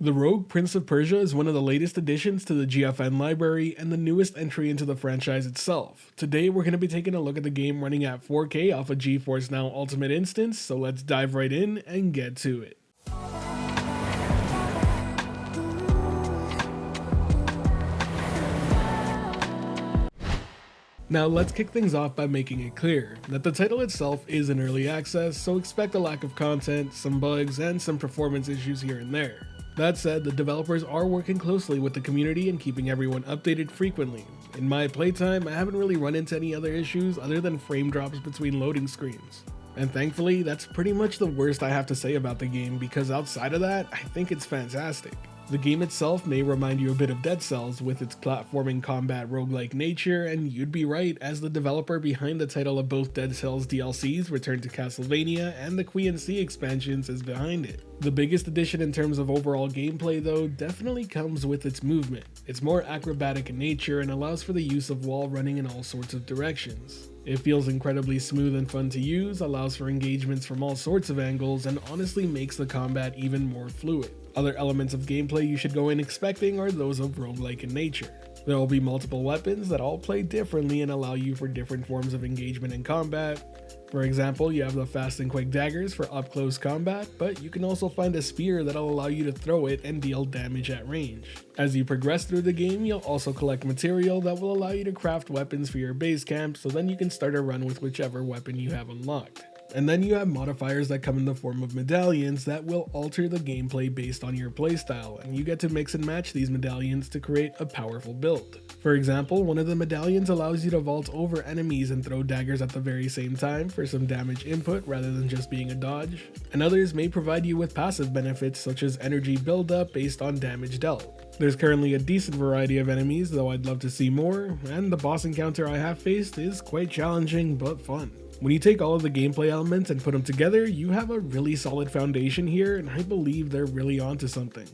The Rogue Prince of Persia is one of the latest additions to the GFN library and the newest entry into the franchise itself. Today we're going to be taking a look at the game running at 4K off a GeForce Now Ultimate instance, so let's dive right in and get to it. Now let's kick things off by making it clear that the title itself is in early access, so expect a lack of content, some bugs, and some performance issues here and there. That said, the developers are working closely with the community and keeping everyone updated frequently. In my playtime, I haven't really run into any other issues other than frame drops between loading screens. And thankfully, that's pretty much the worst I have to say about the game, because outside of that, I think it's fantastic. The game itself may remind you a bit of Dead Cells with its platforming combat roguelike nature, and you'd be right, as the developer behind the title of both Dead Cells DLCs, Return to Castlevania, and the Queen C expansions is behind it. The biggest addition in terms of overall gameplay though definitely comes with its movement. It's more acrobatic in nature and allows for the use of wall running in all sorts of directions. It feels incredibly smooth and fun to use, allows for engagements from all sorts of angles, and honestly makes the combat even more fluid. Other elements of gameplay you should go in expecting are those of roguelike in nature. There will be multiple weapons that all play differently and allow you for different forms of engagement in combat. For example, you have the fast and quick daggers for up close combat, but you can also find a spear that'll allow you to throw it and deal damage at range. As you progress through the game, you'll also collect material that will allow you to craft weapons for your base camp, so then you can start a run with whichever weapon you have unlocked. And then you have modifiers that come in the form of medallions that will alter the gameplay based on your playstyle, and you get to mix and match these medallions to create a powerful build. For example, one of the medallions allows you to vault over enemies and throw daggers at the very same time for some damage input rather than just being a dodge, and others may provide you with passive benefits such as energy buildup based on damage dealt. There's currently a decent variety of enemies, though I'd love to see more, and the boss encounter I have faced is quite challenging but fun. When you take all of the gameplay elements and put them together, you have a really solid foundation here, and I believe they're really onto something.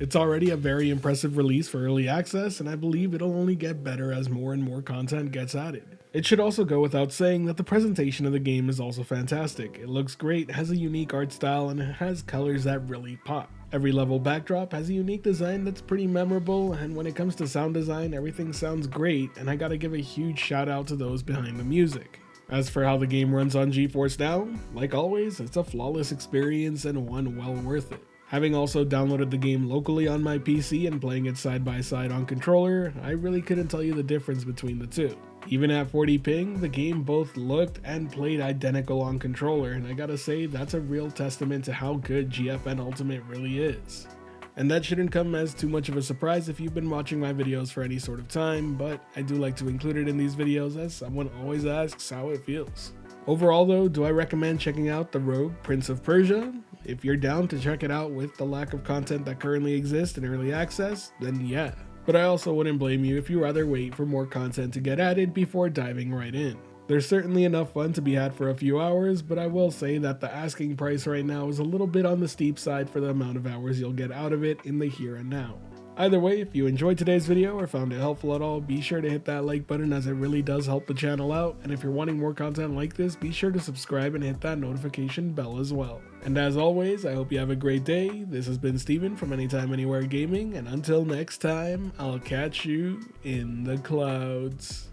It's already a very impressive release for early access, and I believe it'll only get better as more and more content gets added. It should also go without saying that the presentation of the game is also fantastic. It looks great, has a unique art style, and it has colors that really pop. Every level backdrop has a unique design that's pretty memorable, and when it comes to sound design, everything sounds great, and I gotta give a huge shout out to those behind the music. As for how the game runs on GeForce Now, like always, it's a flawless experience and one well worth it. Having also downloaded the game locally on my PC and playing it side by side on controller, I really couldn't tell you the difference between the two. Even at 40 ping, the game both looked and played identical on controller, and I gotta say that's a real testament to how good GFN Ultimate really is. And that shouldn't come as too much of a surprise if you've been watching my videos for any sort of time, but I do like to include it in these videos as someone always asks how it feels. Overall though, do I recommend checking out the Rogue Prince of Persia? If you're down to check it out with the lack of content that currently exists in early access, then yeah. But I also wouldn't blame you if you rather wait for more content to get added before diving right in. There's certainly enough fun to be had for a few hours, but I will say that the asking price right now is a little bit on the steep side for the amount of hours you'll get out of it in the here and now. Either way, if you enjoyed today's video or found it helpful at all, be sure to hit that like button as it really does help the channel out, and if you're wanting more content like this, be sure to subscribe and hit that notification bell as well. And as always, I hope you have a great day. This has been Steven from Anytime Anywhere Gaming, and until next time, I'll catch you in the clouds.